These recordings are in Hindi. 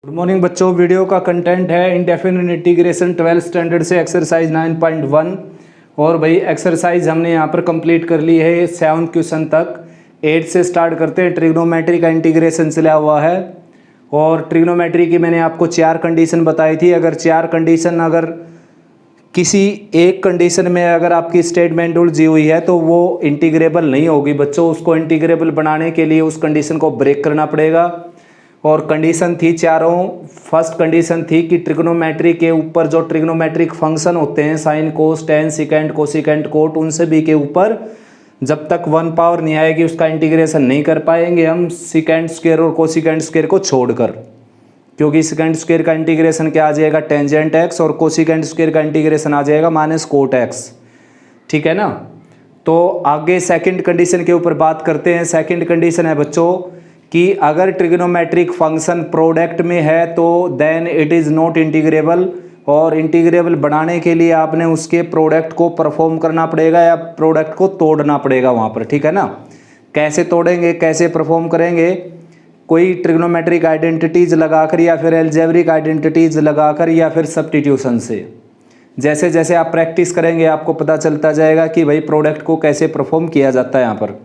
गुड मॉर्निंग बच्चों। वीडियो का कंटेंट है इंडेफिनिट इंटीग्रेशन 12th स्टैंडर्ड से एक्सरसाइज 9.1 और भाई एक्सरसाइज हमने यहाँ पर कंप्लीट कर ली है 7 क्वेश्चन तक। 8 से स्टार्ट करते हैं। ट्रिग्नोमेट्री का इंटीग्रेशन चला हुआ है और ट्रिग्नोमेट्री की मैंने आपको 4 कंडीशन बताई थी। अगर 4 कंडीशन अगर किसी एक कंडीशन में अगर आपकी स्टेटमेंट उलझी हुई है तो वो इंटीग्रेबल नहीं होगी बच्चों। उसको इंटीग्रेबल बनाने के लिए उस कंडीशन को ब्रेक करना पड़ेगा। और कंडीशन थी चारों। फर्स्ट कंडीशन थी कि ट्रिग्नोमेट्री के ऊपर जो ट्रिग्नोमेट्रिक फंक्शन होते हैं sine cos tan secant cosecant cot, उन सभी के ऊपर जब तक 1 पावर नहीं आएगी उसका इंटीग्रेशन नहीं कर पाएंगे हम सिकेंड स्क्वायर और कोसिकेंड स्क्वायर को छोड़कर, क्योंकि सिकेंड स्क्वायर का इंटीग्रेशन क्या आ जाएगा टेंजेंट एक्स और कोसिकेंड स्क्वायर का इंटीग्रेशन आ जाएगा माइनस कोट एक्स। ठीक है ना। तो आगे सेकंड कंडीशन के ऊपर बात करते हैं। सेकंड कंडीशन है बच्चों कि अगर ट्रिग्नोमेट्रिक फंक्शन प्रोडक्ट में है तो then it is not integrable, और इंटीग्रेबल बनाने के लिए आपने उसके प्रोडक्ट को परफॉर्म करना पड़ेगा या प्रोडक्ट को तोड़ना पड़ेगा वहाँ पर। ठीक है ना। कैसे तोड़ेंगे, कैसे परफॉर्म करेंगे? कोई ट्रिग्नोमेट्रिक आइडेंटिटीज़ लगाकर या फिर एल्जेब्रिक आइडेंटिटीज़ लगाकर या फिर सब्स्टिट्यूशन से। जैसे जैसे आप प्रैक्टिस करेंगे आपको पता चलता जाएगा कि भाई प्रोडक्ट को कैसे परफॉर्म किया जाता है यहाँ पर।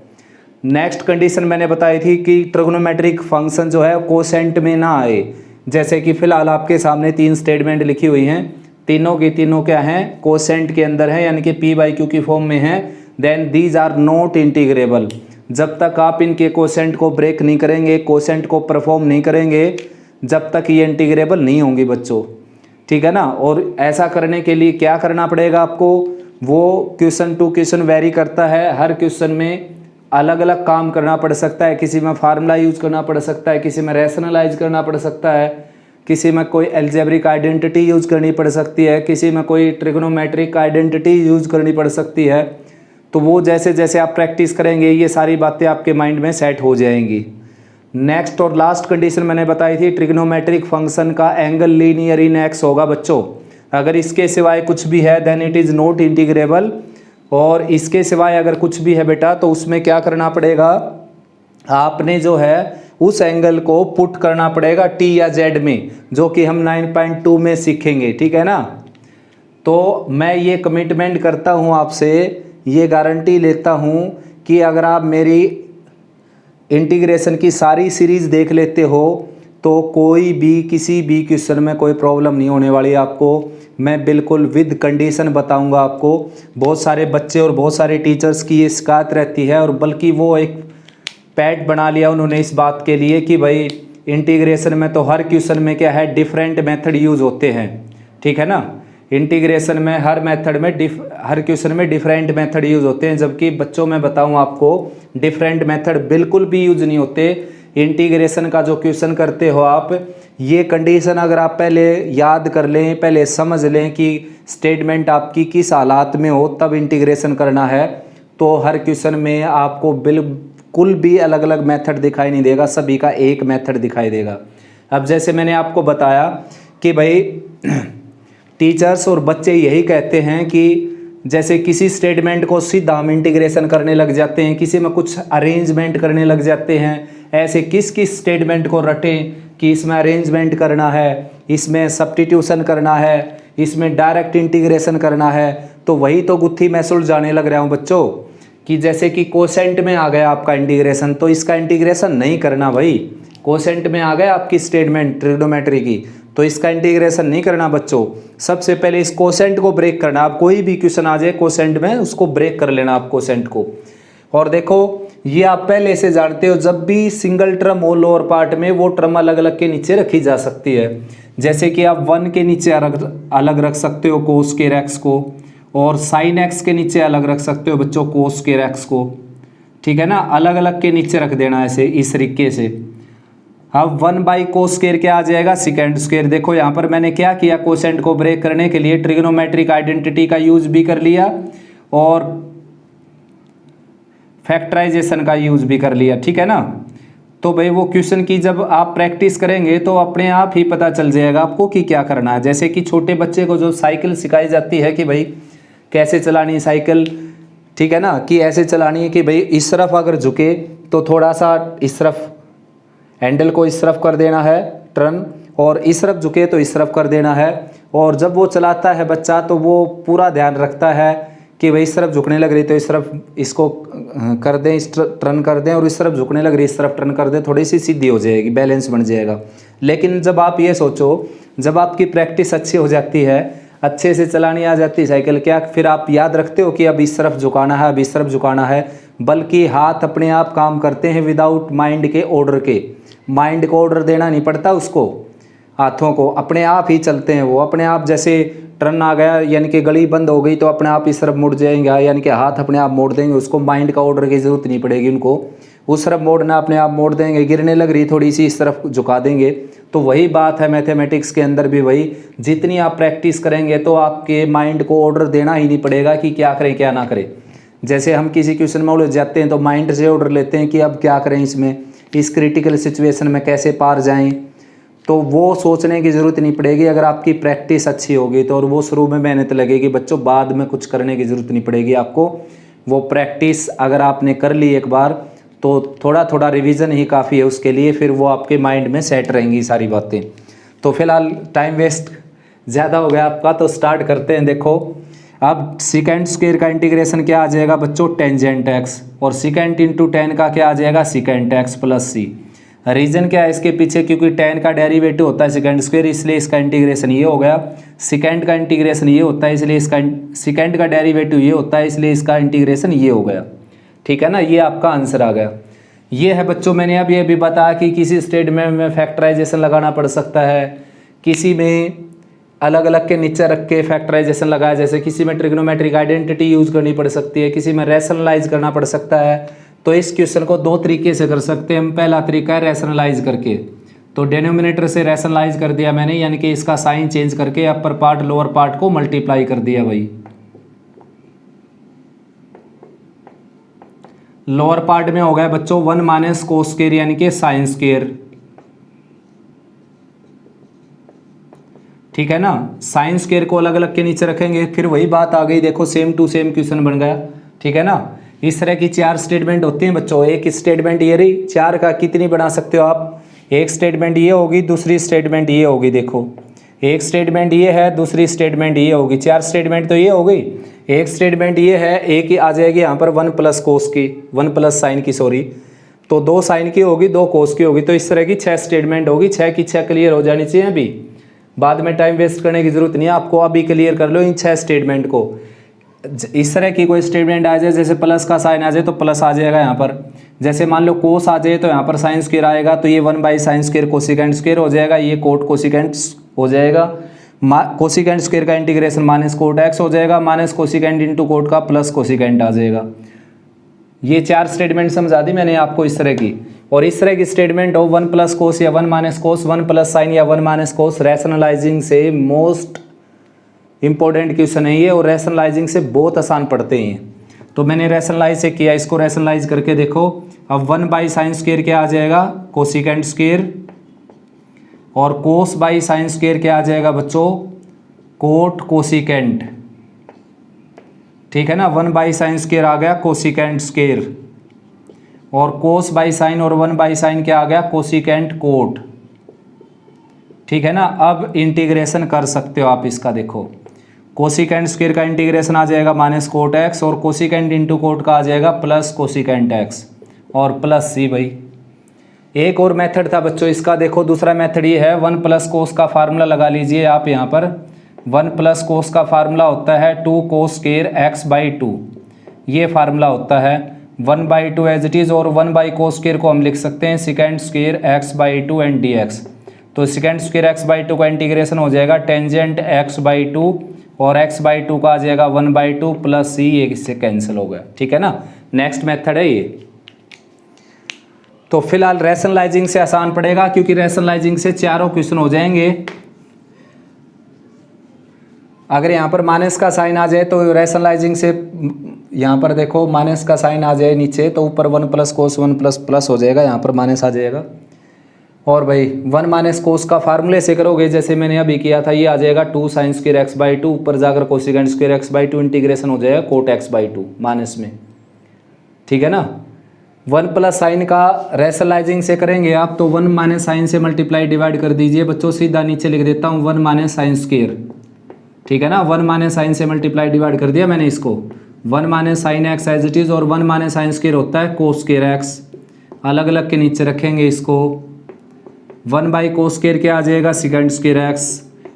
नेक्स्ट कंडीशन मैंने बताई थी कि ट्रिग्नोमेट्रिक फंक्शन जो है कोसेंट में ना आए। जैसे कि फिलहाल आपके सामने 3 स्टेटमेंट लिखी हुई हैं, तीनों की तीनों क्या हैं कोसेंट के अंदर है, यानी कि p/q की फॉर्म में है। Then these are not integrable. जब तक आप इनके कोसेंट को ब्रेक नहीं करेंगे, कोसेंट को परफॉर्म नहीं करेंगे, जब तक ये इंटीग्रेबल नहीं होंगी बच्चों। ठीक है ना। और ऐसा करने के लिए क्या करना पड़ेगा आपको, वो क्वेश्चन टू क्वेश्चन वेरी करता है। हर क्वेश्चन में अलग अलग काम करना पड़ सकता है। किसी में फार्मूला यूज करना पड़ सकता है, किसी में रैशनलाइज करना पड़ सकता है, किसी में कोई एल्जेब्रिक आइडेंटिटी यूज करनी पड़ सकती है, किसी में कोई ट्रिग्नोमेट्रिक आइडेंटिटी यूज करनी पड़ सकती है। तो वो जैसे जैसे आप प्रैक्टिस करेंगे ये सारी बातें आपके माइंड में सेट हो जाएंगी। नेक्स्ट और लास्ट कंडीशन मैंने बताई थी ट्रिग्नोमेट्रिक फंक्शन का एंगल लीनियर इन एक्स होगा बच्चों। अगर इसके सिवाय कुछ भी है then it is not integrable. और इसके सिवाय अगर कुछ भी है बेटा तो उसमें क्या करना पड़ेगा, आपने जो है उस एंगल को पुट करना पड़ेगा t या z में, जो कि हम 9.2 में सीखेंगे। ठीक है ना। तो मैं ये कमिटमेंट करता हूँ आपसे, ये गारंटी लेता हूँ कि अगर आप मेरी इंटीग्रेशन की सारी सीरीज़ देख लेते हो तो कोई भी किसी भी क्वेश्चन में कोई प्रॉब्लम नहीं होने वाली आपको। मैं बिल्कुल विद कंडीशन बताऊंगा आपको। बहुत सारे बच्चे और बहुत सारे टीचर्स की ये शिकायत रहती है, और बल्कि वो एक पैट बना लिया उन्होंने इस बात के लिए कि भाई इंटीग्रेशन में तो हर क्वेश्चन में क्या है डिफरेंट मेथड यूज़ होते हैं। ठीक है ना। इंटीग्रेशन में हर मेथड में हर क्वेश्चन में डिफरेंट मेथड यूज़ होते हैं, जबकि बच्चों मैं बताऊँ आपको डिफरेंट मेथड बिल्कुल भी यूज़ नहीं होते। इंटीग्रेशन का जो क्वेश्चन करते हो आप, ये कंडीशन अगर आप पहले याद कर लें, पहले समझ लें कि स्टेटमेंट आपकी किस हालात में हो तब इंटीग्रेशन करना है, तो हर क्वेश्चन में आपको बिल्कुल भी अलग अलग मेथड दिखाई नहीं देगा, सभी का एक मेथड दिखाई देगा। अब जैसे मैंने आपको बताया कि भाई टीचर्स और बच्चे यही कहते हैं कि जैसे किसी स्टेटमेंट को सीधा हम इंटीग्रेशन करने लग जाते हैं, किसी में कुछ अरेंजमेंट करने लग जाते हैं। ऐसे किस किस स्टेटमेंट को रटें कि इसमें अरेंजमेंट करना है, इसमें सब्स्टिट्यूशन करना है, इसमें डायरेक्ट इंटीग्रेशन करना है। तो वही तो गुत्थी मैं सुलझाने लग रहा हूँ बच्चों कि जैसे कि कोसेंट में आ गया आपका इंटीग्रेशन, तो इसका इंटीग्रेशन नहीं करना भाई। कोसेंट में आ गया आपकी स्टेटमेंट ट्रिग्नोमेट्री की, तो इसका इंटीग्रेशन नहीं करना बच्चों। सबसे पहले इस कोसेंट को ब्रेक करना। आप कोई भी क्वेश्चन आ जाए कोसेंट में, उसको ब्रेक कर लेना आप कोसेंट को। और देखो ये आप पहले से जानते हो, जब भी सिंगल टर्म हो लोअर पार्ट में वो टर्म अलग अलग के नीचे रखी जा सकती है। जैसे कि आप 1 के नीचे अलग रख सकते हो कोस स्क्वायर एक्स को, और साइन एक्स के नीचे अलग रख सकते हो बच्चों कोस स्क्वायर एक्स को। ठीक है ना। अलग अलग के नीचे रख देना ऐसे इस तरीके से। अब 1/cos स्क्वायर क्या आ जाएगा सिकेंड स्क्वायर। देखो यहाँ पर मैंने क्या किया, कोसेंट को ब्रेक करने के लिए ट्रिग्नोमेट्रिक आइडेंटिटी का यूज भी कर लिया और फैक्टराइजेशन का यूज भी कर लिया। ठीक है ना। तो भाई वो क्वेश्चन की जब आप प्रैक्टिस करेंगे तो अपने आप ही पता चल जाएगा आपको कि क्या करना है। जैसे कि छोटे बच्चे को जो साइकिल सिखाई जाती है कि भाई कैसे चलानी है साइकिल, ठीक है ना, कि ऐसे चलानी है कि भाई इस तरफ अगर झुके तो थोड़ा सा इस तरफ हैंडल को इस तरफ कर देना है टर्न, और इस तरफ झुके तो इस तरफ कर देना है। और जब वो चलाता है बच्चा तो वो पूरा ध्यान रखता है कि भाई इस तरफ झुकने लग रही तो इस तरफ इसको कर दें, इस टर्न कर दें, और इस तरफ झुकने लग रही इस तरफ टर्न कर दें, थोड़ी सी सीधी हो जाएगी, बैलेंस बन जाएगा। लेकिन जब आप ये सोचो, जब आपकी प्रैक्टिस अच्छी हो जाती है, अच्छे से चलानी आ जाती है साइकिल, क्या फिर आप याद रखते हो कि अब इस तरफ झुकाना है, अब इस तरफ झुकाना है, बल्कि हाथ अपने आप काम करते हैं विदाउट माइंड के ऑर्डर के। माइंड को ऑर्डर देना नहीं पड़ता उसको, हाथों को अपने आप ही चलते हैं वो अपने आप। जैसे टर्न आ गया यानी कि गली बंद हो गई तो अपने आप इस तरफ मुड़ जाएंगे, यानी कि हाथ अपने आप मोड़ देंगे, उसको माइंड का ऑर्डर की ज़रूरत नहीं पड़ेगी उनको, उस तरफ मोड़ना अपने आप मोड़ देंगे। गिरने लग रही थोड़ी सी इस तरफ झुका देंगे। तो वही बात है मैथमेटिक्स के अंदर भी वही, जितनी आप प्रैक्टिस करेंगे तो आपके माइंड को ऑर्डर देना ही नहीं पड़ेगा कि क्या करें क्या ना करें। जैसे हम किसी क्वेश्चन में उलझ जाते हैं तो माइंड से ऑर्डर लेते हैं कि अब क्या करें, इसमें इस क्रिटिकल सिचुएशन में कैसे पार जाएं, तो वो सोचने की ज़रूरत नहीं पड़ेगी अगर आपकी प्रैक्टिस अच्छी होगी तो। और वो शुरू में मेहनत लगेगी बच्चों, बाद में कुछ करने की ज़रूरत नहीं पड़ेगी आपको। वो प्रैक्टिस अगर आपने कर ली एक बार तो थोड़ा थोड़ा रिवीजन ही काफ़ी है उसके लिए, फिर वो आपके माइंड में सेट रहेंगी सारी बातें। तो फिलहाल टाइम वेस्ट ज़्यादा हो गया आपका, तो स्टार्ट करते हैं। देखो अब सेकेंड स्क्वायर का इंटीग्रेशन क्या आ जाएगा बच्चों, टेंजेंट एक्स, और सेकेंड इंटू टेन का क्या आ जाएगा, सेकेंड एक्स प्लस सी। रीज़न क्या है इसके पीछे, क्योंकि टेन का डेरिवेटिव होता है सेकेंड स्क्वायर, इसलिए इसका इंटीग्रेशन ये हो गया। सेकेंड का इंटीग्रेशन ये होता है इसलिए इसका सेकेंड का डेरिवेटिव ये होता है इसलिए इसका इंटीग्रेशन ये हो गया। ठीक है ना, ये आपका आंसर आ गया। ये है बच्चों, मैंने अब ये भी बताया कि किसी स्टेटमेंट में फैक्टराइजेशन लगाना पड़ सकता है, किसी में अलग अलग के नीचे रख के फैक्टराइजेशन लगाया, जैसे किसी में ट्रिग्नोमेट्रिक आइडेंटिटी यूज़ करनी पड़ सकती है, किसी में रैशनलाइज करना पड़ सकता है। तो इस क्वेश्चन को दो तरीके से कर सकते हैं हम। पहला तरीका है रैशनलाइज करके, तो डिनोमिनेटर से रैशनलाइज कर दिया मैंने, यानी कि इसका साइन चेंज करके अपर पार्ट लोअर पार्ट को मल्टीप्लाई कर दिया भाई। लोअर पार्ट में हो गया बच्चों 1 माइनस कोस स्क्वायर यानी कि साइन स्क्वायर। ठीक है ना, साइन स्क्वायर को अलग अलग के नीचे रखेंगे, फिर वही बात आ गई। देखो सेम टू सेम क्वेश्चन बन गया। ठीक है ना, इस तरह की 4 स्टेटमेंट होती हैं बच्चों। एक स्टेटमेंट ये रही, 4 का कितनी बना सकते हो आप, एक स्टेटमेंट ये होगी, दूसरी स्टेटमेंट ये होगी। देखो एक स्टेटमेंट ये है, दूसरी स्टेटमेंट ये होगी, 4 स्टेटमेंट तो ये हो गई। एक स्टेटमेंट ये है, एक ही आ जाएगी यहाँ पर 1 प्लस कोस की, 1 प्लस साइन की, सॉरी, तो 2 साइन की होगी, 2 कोस की होगी। तो इस तरह की 6 स्टेटमेंट होगी। 6 की 6 क्लियर हो जानी चाहिए अभी, बाद में टाइम वेस्ट करने की जरूरत नहीं है आपको, अभी क्लियर कर लो इन 6 स्टेटमेंट को। इस तरह की कोई स्टेटमेंट आ जाए, जैसे प्लस का साइन आ जाए तो प्लस आ जाएगा यहाँ पर, जैसे मान लो कोस आ जाए तो यहाँ पर साइन स्क्वायर आएगा, तो ये 1 by sine square cosecant square हो जाएगा, ये कोट कोसिकेंट हो जाएगा। कोसिकेंट स्क्वायर का इंटीग्रेशन माइनस कोट एक्स हो जाएगा, माइनस कोसिकेंट इंटू कोट का प्लस कोसिकेंट आ जाएगा। ये 4 स्टेटमेंट समझा दी मैंने आपको इस तरह की। और इस तरह की स्टेटमेंट हो 1 प्लस कोस या 1 माइनस कोस, 1 प्लस साइन या 1 माइनस कोस, रैशनलाइजिंग से मोस्ट इंपॉर्टेंट क्वेश्चन है ये, और रैशनलाइजिंग से बहुत आसान पढ़ते हैं। तो मैंने रैशनलाइज से किया, इसको रैशनलाइज करके देखो। अब 1 बाई साइन स्क्वायर क्या आ जाएगा, कोसिकेंट स्क्वायर, और कोस बाई साइन स्क्वायर क्या आ जाएगा बच्चों, कोट कोसिकेंट। ठीक है ना, 1 बाई साइन स्क्वायर आ गया कोसिकेंट स्क्वायर, और कोस बाई साइन और 1 बाई साइन क्या आ गया, कोसिकेंट कोट। ठीक है ना, अब इंटीग्रेशन कर सकते हो आप इसका। देखो कोसिकेंट स्क्वायर का इंटीग्रेशन आ जाएगा माइनस कोट एक्स, और कोसिकेंट इंटू कोट का आ जाएगा प्लस कोसिकेंट एक्स और प्लस सी। भाई एक और मेथड था बच्चों इसका, देखो दूसरा मेथड ये है, 1 प्लस कोस का फार्मूला लगा लीजिए आप यहाँ पर। 1 प्लस कोस का फार्मूला होता है 2 कोस स्क्वायर एक्स बाई 2, ये फार्मूला होता है 1 बाई 2 एज इट इज़, और 1 बाई कोस स्क्वायर को हम लिख सकते हैं second square x by 2 and D x. तो सेकेंड स्क्वायर एक्स बाई 2 का इंटीग्रेशन हो जाएगा टेंजेंट एक्स बाई 2, और x बाई 2 का आ जाएगा 1 बाई 2 प्लस सी, ये इससे कैंसिल हो गया। ठीक है ना, नेक्स्ट मेथड है ये। तो फिलहाल रैशनलाइजिंग से आसान पड़ेगा, क्योंकि रैशनलाइजिंग से चारों क्वेश्चन हो जाएंगे। अगर यहाँ पर माइनस का साइन आ जाए तो रैशनलाइजिंग से, यहाँ पर देखो माइनस का साइन आ जाए नीचे तो ऊपर 1 प्लस कोस 1 प्लस प्लस हो जाएगा, यहाँ पर माइनस आ जाएगा। और भाई 1 माइनस कोस का फार्मूले से करोगे जैसे मैंने अभी किया था, ये आ जाएगा 2 साइन स्क्वायर एक्स बाई 2, ऊपर जाकर cosecant square x by 2, integration हो जाएगा कोट एक्स बाई 2 माइनस में। ठीक है ना, वन प्लस साइन का रैशनलाइजिंग से करेंगे आप तो वन माइनस साइन से मल्टीप्लाई डिवाइड कर दीजिए बच्चों, सीधा नीचे लिख देता हूँ वन माइनस साइन स्क्वायर, ठीक है ना। वन माइनस साइन से मल्टीप्लाई डिवाइड कर दिया मैंने इसको, one minus sine x as it is, और वन माइनस साइन स्क्वायर होता है कोस स्क्वायर एक्स, अलग अलग के नीचे रखेंगे इसको, वन बाई कोस स्क्वायर क्या आ जाएगा सिकेंड स्क्वायर एक्स,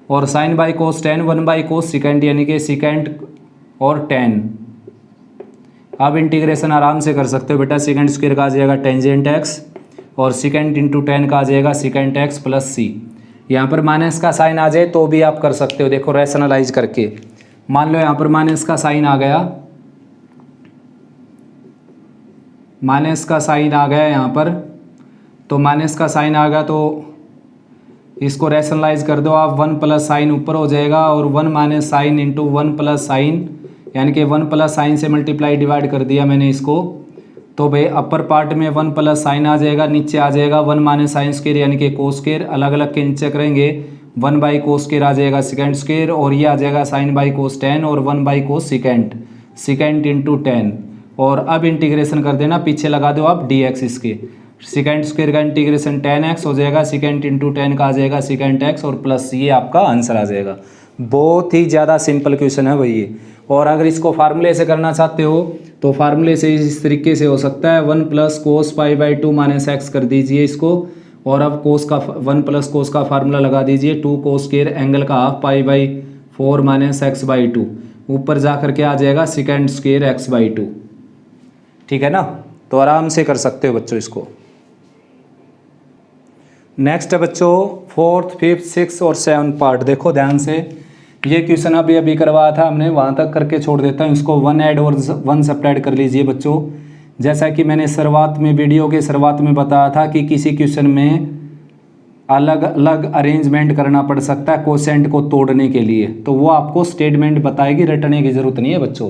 और sine by cos tan one by cos secant यानी कि सिकेंड और टेन। अब इंटीग्रेशन आराम से कर सकते हो बेटा, सेकंड स्क्वायर का आ जाएगा टेंजेंट एक्स और सेकंड इंटू टेन का आ जाएगा सेकंड एक्स प्लस सी। यहाँ पर माइनस का साइन आ जाए तो भी आप कर सकते हो, देखो रैशनलाइज करके। मान लो यहाँ पर माइनस का साइन आ गया, माइनस का साइन आ गया यहाँ पर, तो माइनस का साइन आ गया तो इसको रैशनलाइज कर दो आप, वन प्लस साइन ऊपर हो जाएगा और one minus sine into one plus sign, यानी कि वन प्लस साइन से मल्टीप्लाई डिवाइड कर दिया मैंने इसको, तो भाई अपर पार्ट में वन प्लस साइन आ जाएगा, नीचे आ जाएगा वन माइनस साइन स्क्वायर यानी कि कोस स्क्वायर, अलग अलग के नीचे करेंगे वन बाई कोस स्क्वायर आ जाएगा सेकंड स्क्वायर, और ये आ जाएगा साइन बाई कोस टेन और one by cos second into ten. और अब इंटीग्रेशन कर देना, पीछे लगा दो आप डी एक्स इसके, सेकंड स्क्वायर का इंटीग्रेशन टेन एक्स हो जाएगा, सेकंड इंटू टेन का आ जाएगा सेकंड एक्स और प्लस ये आपका आंसर आ जाएगा। बहुत ही ज़्यादा सिंपल क्वेश्चन है भाई ये। और अगर इसको फार्मूले से करना चाहते हो तो फार्मूले से इस तरीके से हो सकता है, one plus cos pi by two minus x कर दीजिए इसको, और अब कोस का वन प्लस कोस का फार्मूला लगा दीजिए, टू कोस स्क्वायर एंगल का half pi by four minus x by two, ऊपर जा करके आ जाएगा second square x by two, ठीक है ना। तो आराम से कर सकते हो बच्चों इसको। नेक्स्ट है बच्चों फोर्थ फिफ्थ सिक्स और सेवन पार्ट, देखो ध्यान से। ये क्वेश्चन अभी करवाया था हमने, वहाँ तक करके छोड़ देता हूँ इसको, वन ऐड और वन सब्ट्रैक्ट कर लीजिए बच्चों। जैसा कि मैंने शुरुआत में वीडियो के शुरुआत में बताया था कि किसी क्वेश्चन में अलग अलग अरेंजमेंट करना पड़ सकता है कोसेंट को तोड़ने के लिए, तो वो आपको स्टेटमेंट बताएगी, रटने की ज़रूरत नहीं है बच्चों।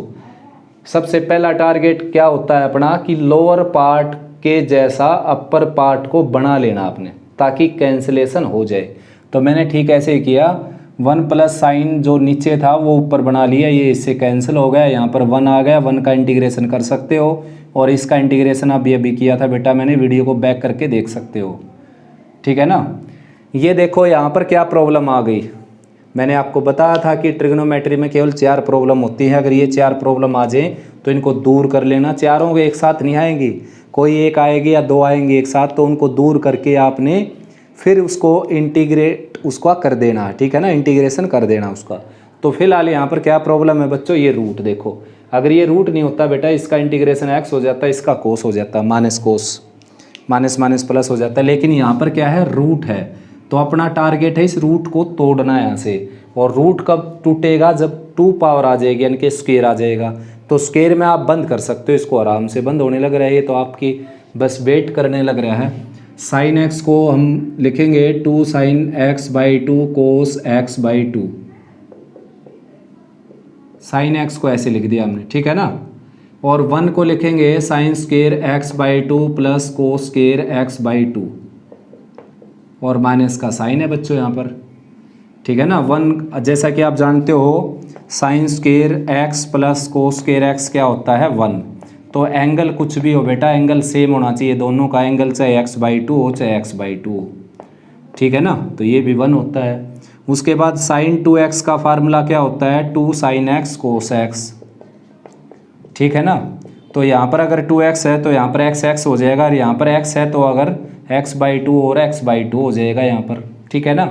सबसे पहला टारगेट क्या होता है अपना कि लोअर पार्ट के जैसा अपर पार्ट को बना लेना आपने, ताकि कैंसिलेशन हो जाए। तो मैंने ठीक ऐसे ही किया, वन प्लस साइन जो नीचे था वो ऊपर बना लिया, ये इससे कैंसिल हो गया, यहाँ पर वन आ गया, वन का इंटीग्रेशन कर सकते हो, और इसका इंटीग्रेशन अभी किया था बेटा मैंने, वीडियो को बैक करके देख सकते हो, ठीक है ना। ये देखो यहाँ पर क्या प्रॉब्लम आ गई, मैंने आपको बताया था कि ट्रिग्नोमेट्री में केवल 4 प्रॉब्लम होती हैं, अगर ये 4 प्रॉब्लम आ जाए तो इनको दूर कर लेना। चारों के एक साथ नहीं आएंगी, कोई एक आएगी या दो आएंगी एक साथ, तो उनको दूर करके आपने फिर उसको इंटीग्रेट उसका कर देना, ठीक है ना, इंटीग्रेशन कर देना उसका। तो फिलहाल यहाँ पर क्या प्रॉब्लम है बच्चों, ये रूट देखो, अगर ये रूट नहीं होता बेटा, इसका इंटीग्रेशन एक्स हो जाता, इसका कोस हो जाता, minus cos minus minus plus हो जाता है, लेकिन यहाँ पर क्या है रूट है, तो अपना टारगेट है इस रूट को तोड़ना यहाँ से। और रूट कब टूटेगा, जब 2 पावर आ जाएगी यानी कि स्क्वायर आ जाएगा, तो स्क्वायर में आप बंद कर सकते हो इसको, आराम से बंद होने लग रहा है ये, तो आपकी बस वेट करने लग रहा है। साइन एक्स को हम लिखेंगे 2 sine x by 2 cos x by 2, sine x को ऐसे लिख दिया हमने, ठीक है ना। और 1 को लिखेंगे sine square x by 2 plus cos square x by 2, और माइनस का साइन है बच्चों यहाँ पर, ठीक है ना। 1 जैसा कि आप जानते हो sine square x plus cos square x क्या होता है 1, तो एंगल कुछ भी हो बेटा, एंगल सेम होना चाहिए दोनों का, एंगल चाहे एक्स बाई 2 हो चाहे एक्स बाई 2 हो, ठीक है ना, तो ये भी 1 होता है। उसके बाद साइन 2x का फार्मूला क्या होता है 2 साइन एक्स कोस एक्स, ठीक है ना। तो यहाँ पर अगर 2x है तो यहाँ पर x हो जाएगा, और यहाँ पर x है तो अगर x बाई 2 और x बाई 2 हो जाएगा यहाँ पर, ठीक है ना।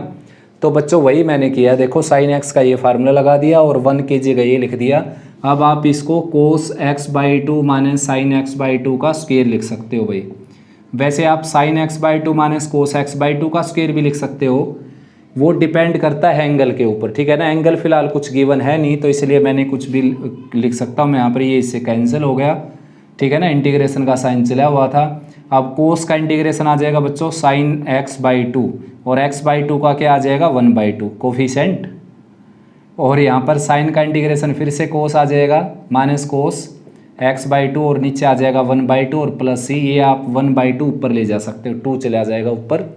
तो बच्चों वही मैंने किया, देखो साइन x का ये फार्मूला लगा दिया और 1 की जगह ये लिख दिया। अब आप इसको cos x by 2 minus sine x by 2 का स्क्वायर लिख सकते हो भाई। वैसे आप sine x by 2 minus cos x by 2 का स्क्वायर भी लिख सकते हो, वो डिपेंड करता है एंगल के ऊपर, ठीक है ना। एंगल फिलहाल कुछ गिवन है नहीं, तो इसलिए मैंने कुछ भी लिख सकता हूँ मैं यहाँ पर, ये इससे कैंसिल हो गया, ठीक है ना, इंटीग्रेशन का साइन चला हुआ था। अब कोस का इंटीग्रेशन आ जाएगा बच्चों साइन x बाई 2, और x बाई 2 का क्या आ जाएगा 1 बाई 2 कोफिशेंट, और यहाँ पर साइन का इंटीग्रेशन फिर से कोस आ जाएगा माइनस कोस x बाई 2, और नीचे आ जाएगा 1 बाई 2 और प्लस सी, ये आप 1 बाई 2 ऊपर ले जा सकते हो, 2 चला जाएगा ऊपर।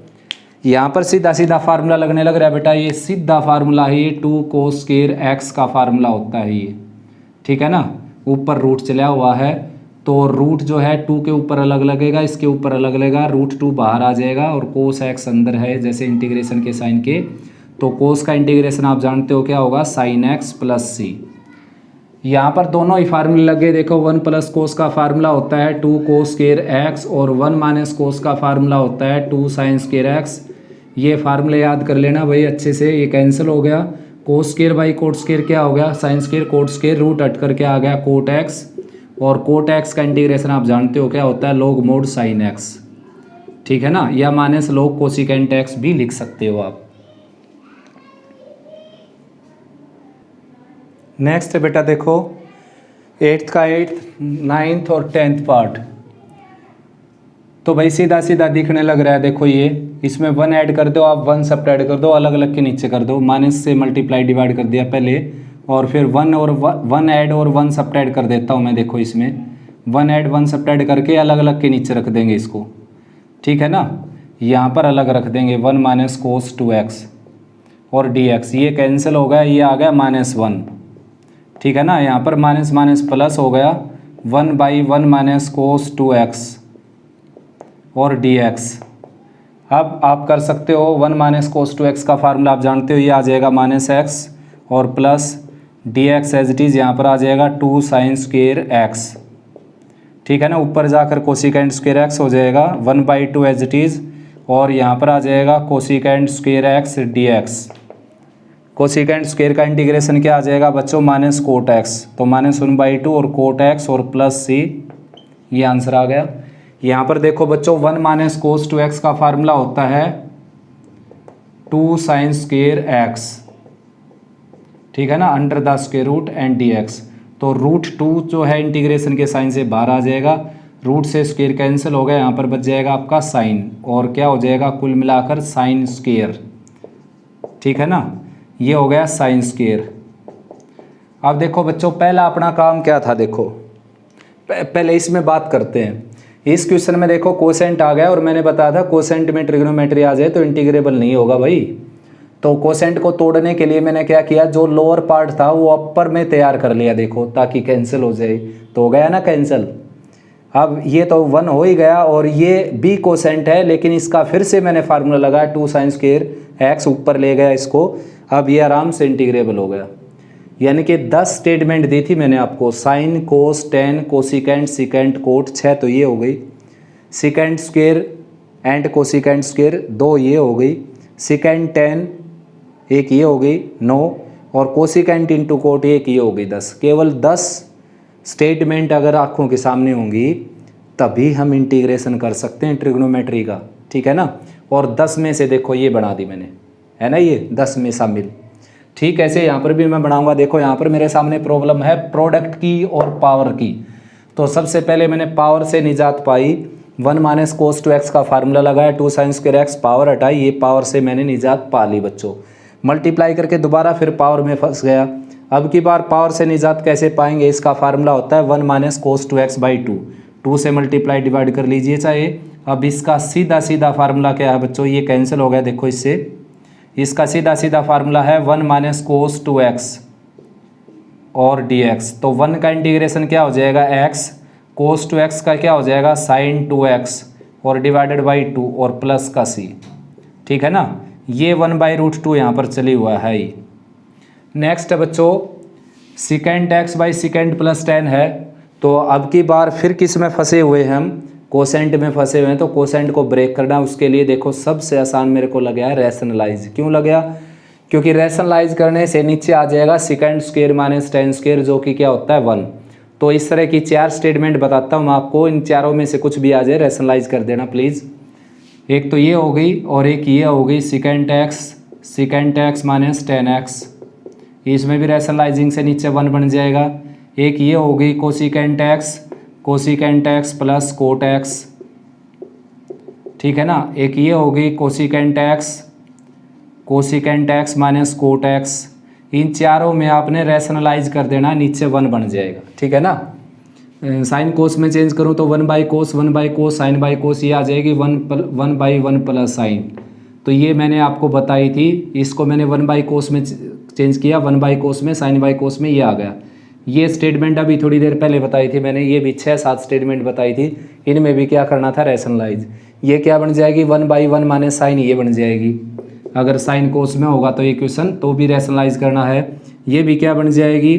यहाँ पर सीधा सीधा फार्मूला लगने लग रहा है बेटा, ये सीधा फार्मूला है, ये 2 कोस स्क्वायर x का फार्मूला होता है ये, ठीक है ना, ऊपर रूट चला हुआ है। तो रूट जो है 2 के ऊपर अलग लगेगा, इसके ऊपर अलग लगेगा, √2 बाहर आ जाएगा और कोस एक्स अंदर है जैसे इंटीग्रेशन के साइन के। तो कोस का इंटीग्रेशन आप जानते हो क्या होगा, साइन एक्स प्लस सी। यहाँ पर दोनों ही फार्मूले लगे, देखो 1 प्लस कोस का फार्मूला होता है 2 कोस स्क्वायर एक्स और 1 माइनस कोस का फार्मूला होता है 2 साइन स्क्वायर एक्स। ये फार्मूले याद कर लेना भाई अच्छे से। ये कैंसिल हो गया, cos square by cot square क्या हो गया, sine square cot square, root हट करके आ गया कोट एक्स। और कोट एक्स का इंटीग्रेशन आप जानते हो क्या होता है, लॉग मोड साइन एक्स, ठीक है ना, या माइनस लॉग कोसिकेंट एक्स भी लिख सकते हो आप। नेक्स्ट है बेटा देखो 8th का 8th, 9th और 10th पार्ट। तो भाई सीधा सीधा दिखने लग रहा है, देखो ये इसमें 1 ऐड कर दो आप, 1 सब्ट्रैक्ट कर दो, अलग अलग के नीचे कर दो, माइनस से मल्टीप्लाई डिवाइड कर दिया पहले, और फिर 1 और 1 ऐड और 1 सब्ट्रैक्ट कर देता हूँ मैं। देखो इसमें 1 ऐड 1 सब्ट्रैक्ट करके अलग अलग के नीचे रख देंगे इसको, ठीक है ना। यहाँ पर अलग रख देंगे 1 माइनस कोस 2x और dx, ये कैंसिल हो गया, ये आ गया -1, ठीक है ना। यहाँ पर माइनस माइनस प्लस हो गया 1/1 माइनस कोस 2x और dx। अब आप कर सकते हो 1 माइनस कोस 2x का फार्मूला आप जानते हो, ये आ जाएगा -x और plus dx as it is यहाँ पर आ जाएगा 2 साइन स्क्वायर x, ठीक है ना। ऊपर जाकर कोसिकेंट स्क्वायर x हो जाएगा 1/2 एज इट इज़, और यहाँ पर आ जाएगा cosecant square x dx। Cosecant square का इंटीग्रेशन क्या आ जाएगा बच्चों, माइनस कोट x, तो -1/2 और कोट x और प्लस c, ये आंसर आ गया। यहाँ पर देखो बच्चों 1 माइनस कोस 2x का फार्मूला होता है 2 साइन स्क्वायर x, ठीक है ना, under the square root and dx। तो √2 जो है इंटीग्रेशन के साइन से बाहर आ जाएगा, रूट से स्क्वायर कैंसिल हो गया, यहाँ पर बच जाएगा आपका साइन, और क्या हो जाएगा कुल मिलाकर साइन स्क्वायर, ठीक है ना। ये हो गया साइन स्क्वायर। अब देखो बच्चों पहला अपना काम क्या था, देखो पहले इसमें बात करते हैं। इस क्वेश्चन में देखो कोसेंट आ गया, और मैंने बताया था कोसेंट में ट्रिग्नोमेट्री आ जाए तो इंटीग्रेबल नहीं होगा भाई। तो कोसेंट को तोड़ने के लिए मैंने क्या किया, जो लोअर पार्ट था वो अपर में तैयार कर लिया, देखो ताकि कैंसिल हो जाए, तो हो गया ना कैंसिल। अब ये तो 1 हो ही गया, और ये भी कोसेंट है, लेकिन इसका फिर से मैंने फार्मूला लगाया 2 साइन स्क्वायर x, ऊपर ले गया इसको, अब ये आराम से इंटीग्रेबल हो गया। यानी कि 10 स्टेटमेंट दी थी मैंने आपको, sine cos tan cosecant secant cot 6 तो ये हो गई, secant square and cosecant square 2 ये हो गई, सिकेंट टेन 1 ये हो गई 9, और कोसिकेंट इंटू कोट 1 ये हो गई 10। केवल 10 स्टेटमेंट अगर आँखों के सामने होंगी तभी हम इंटीग्रेशन कर सकते हैं ट्रिग्नोमेट्री का, ठीक है ना। और 10 में से देखो ये बना दी मैंने, है ना, ये 10 में शामिल। ठीक ऐसे यहाँ पर भी मैं बनाऊंगा। देखो यहाँ पर मेरे सामने प्रॉब्लम है प्रोडक्ट की और पावर की। तो सबसे पहले मैंने पावर से निजात पाई, 1 माइनस कोस 2x का फार्मूला लगाया, 2 साइन स्क्वायर x, पावर हटाई, ये पावर से मैंने निजात पा ली बच्चों। मल्टीप्लाई करके दोबारा फिर पावर में फंस गया। अब की बार पावर से निजात कैसे पाएंगे, इसका फार्मूला होता है 1 माइनस कोस 2x/2, 2 से मल्टीप्लाई डिवाइड कर लीजिए चाहे। अब इसका सीधा सीधा फार्मूला क्या है बच्चों, ये कैंसिल हो गया, देखो इससे, इसका सीधा सीधा फार्मूला है 1 माइनस कोस 2x और dx। तो 1 का इंटीग्रेशन क्या हो जाएगा x, कोस 2x का क्या हो जाएगा साइन 2x, और डिवाइडेड बाई 2 और प्लस का c, ठीक है ना। ये 1/√2 यहाँ पर चली हुआ है ही। नेक्स्ट है बच्चों सिकेंट x/सिकेंट प्लस 10 है। तो अब की बार फिर किस में फंसे हुए हैं हम, कोसेंट में फंसे हुए हैं। तो कोसेंट को ब्रेक करना, उसके लिए देखो सबसे आसान मेरे को लगा है रैशनलाइज। क्यों लगा, क्योंकि रैशनलाइज करने से नीचे आ जाएगा secant square minus ten square, जो कि क्या होता है 1। तो इस तरह की 4 स्टेटमेंट बताता हूँ आपको, इन चारों में से कुछ भी आ जाए रैशनलाइज कर देना प्लीज़। एक तो ये हो गई और एक ये हो गई सिकेंट x माइनस 10x, इसमें भी रैशनलाइजिंग से नीचे 1 बन जाएगा। एक ये हो गई cosecant x plus coat x, ठीक है ना। एक ये हो गई cosecant x minus cot x। इन चारों में आपने रैशनलाइज कर देना, नीचे 1 बन जाएगा, ठीक है ना। साइन कोस में चेंज करूँ तो 1/कोस साइन बाई कोस, ये आ जाएगी 1/1 प्लस साइन। तो ये मैंने आपको बताई थी, इसको मैंने 1/कोस में चेंज किया, 1/कोस में साइन बाई कोस में ये आ गया। ये स्टेटमेंट अभी थोड़ी देर पहले बताई थी मैंने, ये भी 6-7 स्टेटमेंट बताई थी, इनमें भी क्या करना था, रैशनलाइज। ये क्या बन जाएगी, 1/1 माने साइन ये बन जाएगी, अगर साइन कोस में होगा तो इक्वेशन तो भी रैशनलाइज करना है। ये भी क्या बन जाएगी,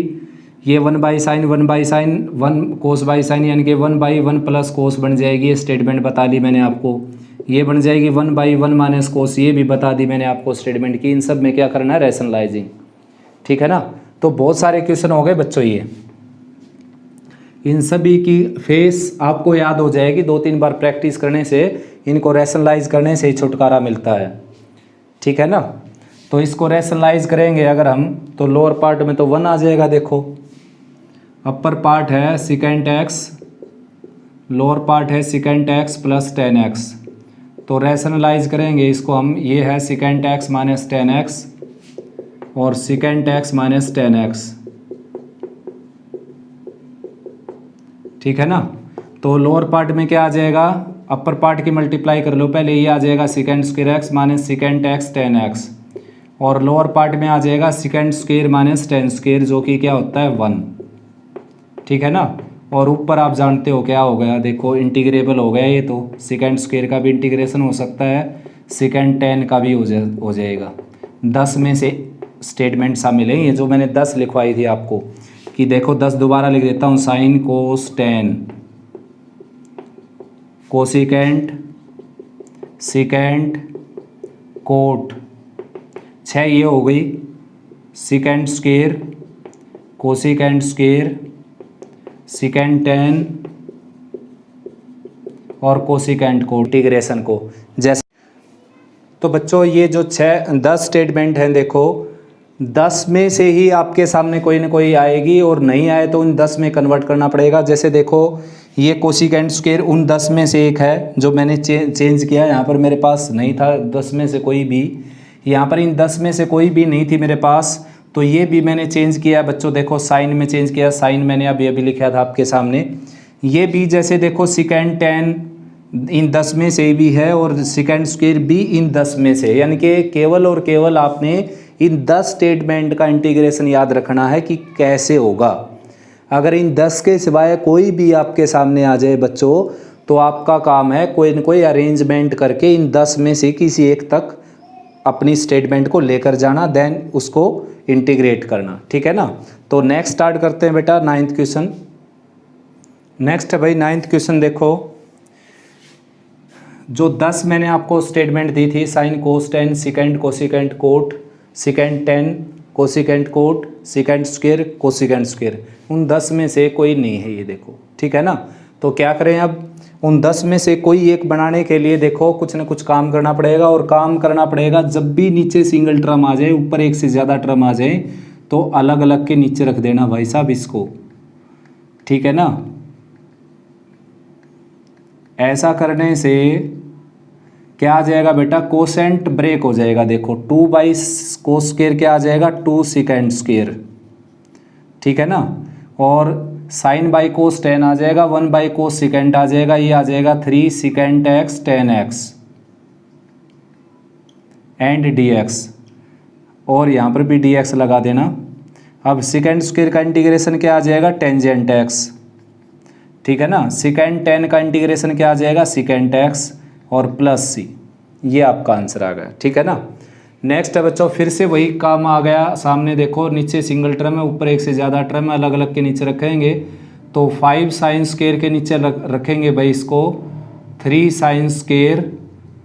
ये 1/sin 1 कोस बाई साइन यानी कि 1/1 प्लस कोस बन जाएगी, ये स्टेटमेंट बता दी मैंने आपको। ये बन जाएगी 1/1 माइनस कोस, ये भी बता दी मैंने आपको स्टेटमेंट की। इन सब में क्या करना है, रैशनलाइजिंग। ठीक है ना। तो बहुत सारे क्वेश्चन हो गए बच्चों ये, इन सभी की फेस आपको याद हो जाएगी, 2-3 बार प्रैक्टिस करने से, इनको रैशनलाइज करने से ही छुटकारा मिलता है। ठीक है ना। तो इसको रैशनलाइज करेंगे अगर हम, तो लोअर पार्ट में तो 1 आ जाएगा, देखो अपर पार्ट है सेकेंड एक्स, लोअर पार्ट है सेकेंड एक्स प्लस 10x। तो रैशनलाइज करेंगे इसको हम, ये है सेकेंड एक्स माइनस 10x और सेकेंड एक्स माइनस 10x। ठीक है ना। तो लोअर पार्ट में क्या आ जाएगा, अपर पार्ट की मल्टीप्लाई कर लो पहले, ये आ जाएगा second square x minus second x 10x, और लोअर पार्ट में आ जाएगा सेकेंड स्क्वायर माइनस 10 स्क्वायर, जो कि क्या होता है 1। ठीक है ना। और ऊपर आप जानते हो क्या हो गया, देखो इंटीग्रेबल हो गया ये, तो सेकेंड स्क्वायर का भी इंटीग्रेशन हो सकता है, सेकेंड 10 का भी हो जाएगा। 10 में से स्टेटमेंट शामिल है, ये जो मैंने 10 लिखवाई थी आपको, कि देखो 10 दोबारा लिख देता हूँ, sine cos 10 cosecant secant cot 6 ये हो गई, secant square cosecant square secant 10 और कोसिकेंट को इंटीग्रेशन को जैसे। तो बच्चों ये जो 10 स्टेटमेंट हैं, देखो 10 में से ही आपके सामने कोई ना कोई आएगी, और नहीं आए तो उन 10 में कन्वर्ट करना पड़ेगा। जैसे देखो ये कोसिकेंट स्क्वायर उन 10 में से एक है जो मैंने चेंज किया, यहाँ पर मेरे पास नहीं था 10 में से कोई भी, यहाँ पर इन 10 में से कोई भी नहीं थी मेरे पास, तो ये भी मैंने चेंज किया बच्चों। देखो साइन में चेंज किया, साइन मैंने अभी लिखा था आपके सामने। ये भी जैसे देखो सेकेंड 10 इन 10 में से भी है, और सेकेंड स्क्वायर भी इन 10 में से, यानी कि केवल और केवल आपने इन 10 स्टेटमेंट का इंटीग्रेशन याद रखना है कि कैसे होगा। अगर इन 10 के सिवाय कोई भी आपके सामने आ जाए बच्चों, तो आपका काम है कोई न कोई अरेंजमेंट करके इन 10 में से किसी एक तक अपनी स्टेटमेंट को लेकर जाना, देन उसको इंटीग्रेट करना। ठीक है ना। तो नेक्स्ट स्टार्ट करते हैं बेटा 9th क्वेश्चन। नेक्स्ट है भाई 9th क्वेश्चन, देखो जो 10 मैंने आपको स्टेटमेंट दी थी, sine cos 10 secant cosecant cot secant 10 cosecant cot secant square cosecant square, उन 10 में से कोई नहीं है ये, देखो। ठीक है ना। तो क्या करें अब, उन 10 में से कोई एक बनाने के लिए देखो कुछ ना कुछ काम करना पड़ेगा, और काम करना पड़ेगा जब भी नीचे सिंगल टर्म आ जाए, ऊपर एक से ज़्यादा टर्म आ जाए, तो अलग अलग के नीचे रख देना भाई साहब इसको। ठीक है ना। ऐसा करने से क्या आ जाएगा बेटा, कोसेंट ब्रेक हो जाएगा। देखो 2/कोस स्क्वायर क्या आ जाएगा, 2 सेकेंड स्क्वायर। ठीक है ना। और साइन बाई कोस 10 आ जाएगा, 1/कोस सेकेंड आ जाएगा, ये आ जाएगा 3 second x 10x and dx, और यहाँ पर भी dx लगा देना। अब सेकेंड स्क्वायर का इंटीग्रेशन क्या आ जाएगा, टेंजेंट x। ठीक है ना। सेकेंड 10 का इंटीग्रेशन क्या आ जाएगा, सेकेंड x और प्लस c, ये आपका आंसर आ गया। ठीक है ना। नेक्स्ट है बच्चों, फिर से वही काम आ गया सामने, देखो नीचे सिंगल टर्म है, ऊपर एक से ज़्यादा टर्म है, अलग अलग के नीचे रखेंगे। तो 5 साइन स्क्वायर के नीचे रखेंगे भाई इसको 3 sine square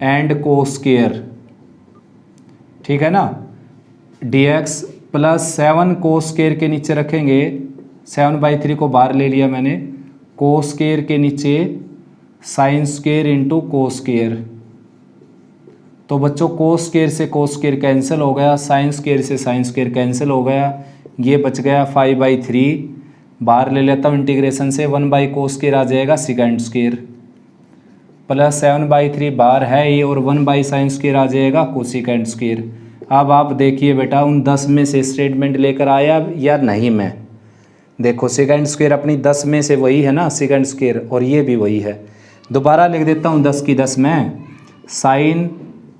and cos square. ठीक है ना। dx प्लस 7 कोस स्क्वायर के नीचे रखेंगे, 7/3 को बाहर ले लिया मैंने, कोस स्क्वायर के नीचे sine square into cos square. तो बच्चों कोस स्क्वायर से कोस स्क्वायर कैंसिल हो गया, साइन स्क्वायर से साइन स्क्वायर कैंसिल हो गया, ये बच गया 5/3, बाहर ले लेता हूँ इंटीग्रेशन से, 1/कोस स्क्वायर आ जाएगा सेकेंड स्क्वायर, प्लस 7/3 बाहर है ये, और 1/साइन स्क्वायर आ जाएगा कोसिकेंट स्क्वायर। अब आप देखिए बेटा उन 10 में से स्टेटमेंट लेकर आया या नहीं मैं, देखो सेकेंड स्क्वायर अपनी 10 में से वही है ना सेकेंड स्क्वायर, और ये भी वही है। दोबारा लिख देता हूँ 10 की 10 में, साइन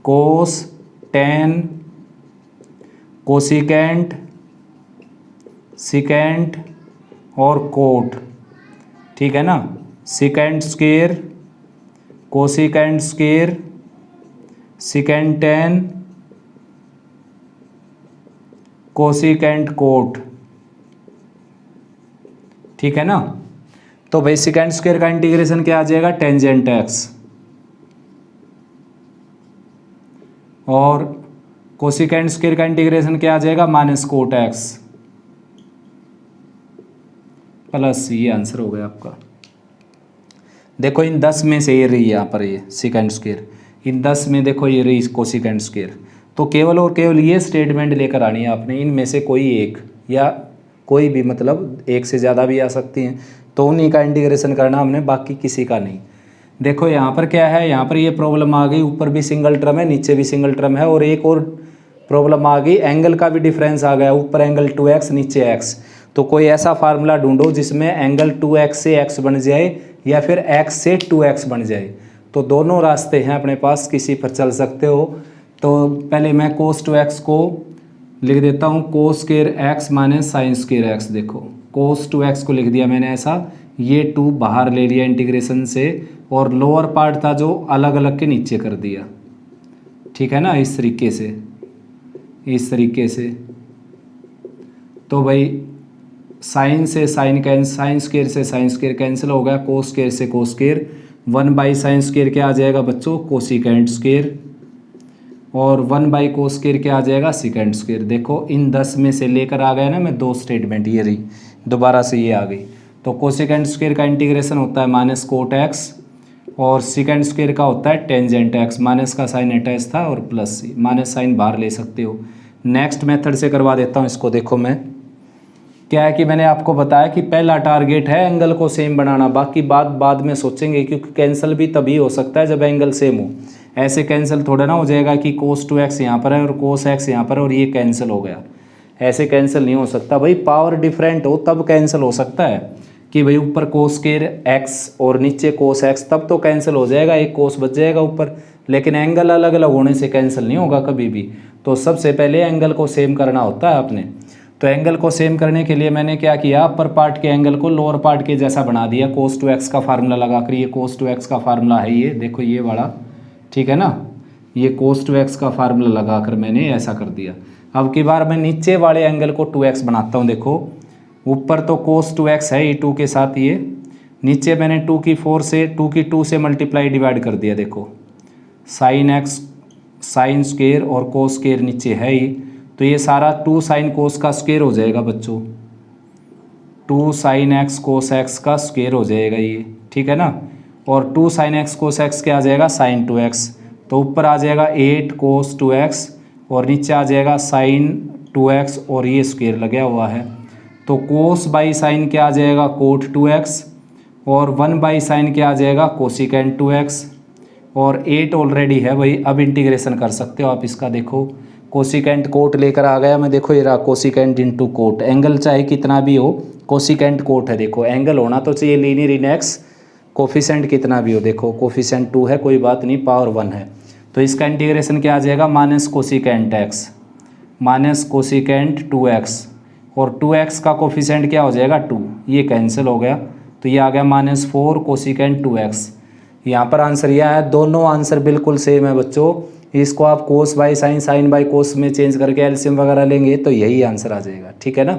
कोस 10 कोसिकेंट सेकेंड और कोट, ठीक है ना। Secant square, cosecant square, secant tan, cosecant cot, ठीक है ना। तो भाई सेकेंड स्क्वायर का इंटीग्रेशन क्या आ जाएगा, टेंजेंट एक्स, और कोसिकेंड स्क्वायर का इंटीग्रेशन क्या आ जाएगा, माइनस कोट एक्स प्लस, ये आंसर हो गया आपका। देखो इन 10 में से ये रही यहाँ पर, ये सेकेंड स्क्वायर, इन 10 में देखो ये रही कोसिकेंड स्क्वायर। तो केवल और केवल ये स्टेटमेंट लेकर आनी है आपने, इनमें से कोई एक, या कोई भी, मतलब एक से ज़्यादा भी आ सकती हैं, तो उन्हीं का इंटीग्रेशन करना हमने, बाकी किसी का नहीं। देखो यहाँ पर क्या है, यहाँ पर ये प्रॉब्लम आ गई, ऊपर भी सिंगल टर्म है, नीचे भी सिंगल टर्म है, और एक और प्रॉब्लम आ गई, एंगल का भी डिफरेंस आ गया, ऊपर एंगल 2x नीचे x। तो कोई ऐसा फार्मूला ढूंढो जिसमें एंगल 2x से x बन जाए या फिर x से 2x बन जाए। तो दोनों रास्ते हैं अपने पास, किसी पर चल सकते हो। तो पहले मैं cos 2x को लिख देता हूँ, cos square x minus sine square x। देखो cos 2x को लिख दिया मैंने ऐसा, ये 2 बाहर ले लिया इंटीग्रेशन से, और लोअर पार्ट था जो अलग अलग के नीचे कर दिया, ठीक है ना, इस तरीके से, इस तरीके से। तो भाई साइन से साइन कैंसिल, साइन स्क्वायर से साइन स्क्वायर कैंसिल हो गया, कोस स्क्वायर से कोस स्क्वायर, 1/sin स्क्वायर क्या आ जाएगा बच्चों, कोसिकेंड स्क्वायर, और 1/cos स्क्वायर क्या आ जाएगा, सेकेंड स्क्वायर। देखो इन 10 में से लेकर आ गया ना मैं 2 स्टेटमेंट, ये रही दोबारा से ये आ गई। तो कोसिकेंड स्क्वायर का इंटीग्रेशन होता है माइनस कोट एक्स, और सेकेंड स्क्वायर का होता है टेंजेंट एक्स, माइनस का साइन अटैच था और प्लस सी, माइनस साइन बाहर ले सकते हो। नेक्स्ट मेथड से करवा देता हूँ इसको। देखो मैं क्या है कि मैंने आपको बताया कि पहला टारगेट है एंगल को सेम बनाना, बाकी बात बाद में सोचेंगे, क्योंकि कैंसिल भी तभी हो सकता है जब एंगल सेम हो। ऐसे कैंसिल थोड़ा ना हो जाएगा कि cos 2x यहाँ पर है और cos x यहाँ पर है और ये कैंसिल हो गया, ऐसे कैंसिल नहीं हो सकता भाई। पावर डिफरेंट हो तब कैंसिल हो सकता है, कि भाई ऊपर cos स्क्वायर x और नीचे cos x, तब तो कैंसिल हो जाएगा, एक cos बच जाएगा ऊपर, लेकिन एंगल अलग अलग होने से कैंसिल नहीं होगा कभी भी। तो सबसे पहले एंगल को सेम करना होता है आपने। तो एंगल को सेम करने के लिए मैंने क्या किया, अपर पार्ट के एंगल को लोअर पार्ट के जैसा बना दिया, cos 2x का फार्मूला लगाकर। ये cos 2x का फार्मूला है, ये देखो ये वाला, ठीक है ना, ये cos 2x का फार्मूला लगाकर मैंने ऐसा कर दिया। अब की बार मैं नीचे वाले एंगल को 2x बनाता हूँ। देखो ऊपर तो cos 2x है ये 2 के साथ, ये नीचे मैंने 2 की 4 से 2 की 2 से मल्टीप्लाई डिवाइड कर दिया। देखो sin x साइन स्क्वायर और cos स्क्वायर नीचे है ही, तो ये सारा 2 sin cos का स्क्वायर हो जाएगा बच्चों, 2 sin x cos x का स्क्वायर हो जाएगा ये, ठीक है ना। और 2 sin x cos x क्या आ जाएगा, sin 2x। तो ऊपर आ जाएगा 8 cos 2x और नीचे आ जाएगा sin 2x और ये स्क्वायर लगा हुआ है। तो cos बाई साइन क्या आ जाएगा, cot 2x, और 1/sin क्या आ जाएगा, कोसिकेंड 2x, और 8 ऑलरेडी है भाई। अब इंटीग्रेशन कर सकते हो आप इसका। देखो कोसिकेंट कोट लेकर आ गया मैं, देखो ये रहा कोसिकेंट इंटू कोट, एंगल चाहे कितना भी हो कोसिकेंट कोट है। देखो एंगल होना तो चाहिए लीनियर इन एक्स, कोफिशेंट कितना भी हो, देखो कोफिशेंट 2 है, कोई बात नहीं, पावर 1 है। तो इसका इंटीग्रेशन क्या आ जाएगा, minus cosecant x minus cosecant 2x, और 2x का कोफिशेंट क्या हो जाएगा 2, ये कैंसिल हो गया, तो ये आ गया -4 कोसिकेंट 2x। यहाँ पर आंसर यह है, दोनों आंसर बिल्कुल सेम है बच्चों। इसको आप cos by sine, sine by cos में चेंज करके एलसीएम वगैरह लेंगे तो यही आंसर आ जाएगा, ठीक है ना,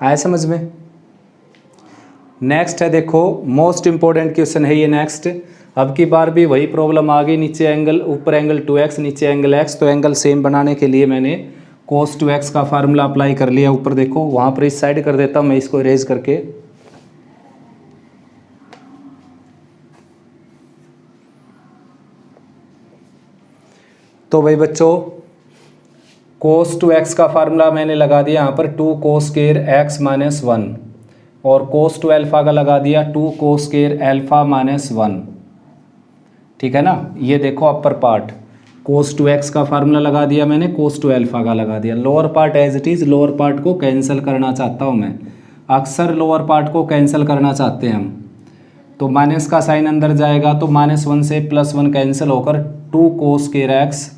आया समझ में। नेक्स्ट है, देखो मोस्ट इंपॉर्टेंट क्वेश्चन है ये नेक्स्ट। अब की बार भी वही प्रॉब्लम आ गई, नीचे एंगल, ऊपर एंगल 2x नीचे एंगल x। तो एंगल सेम बनाने के लिए मैंने cos 2x का फार्मूला अप्लाई कर लिया ऊपर। देखो वहाँ पर इस साइड कर देता हूँ मैं इसको इरेज करके। तो भाई बच्चों cos 2x का फार्मूला मैंने लगा दिया यहाँ पर 2 cos स्क्वायर x माइनस 1, और cos 2 अल्फ़ा का लगा दिया 2 cos स्क्वायर अल्फ़ा माइनस 1, ठीक है ना। ये देखो अपर पार्ट cos 2x का फार्मूला लगा दिया मैंने, cos 2 अल्फ़ा का लगा दिया। Lower part as it is, lower part को कैंसिल करना चाहता हूँ मैं, अक्सर लोअर पार्ट को कैंसिल करना चाहते हैं हम। तो माइनस का साइन अंदर जाएगा तो -1 से +1 कैंसिल होकर 2 cos स्क्वायर x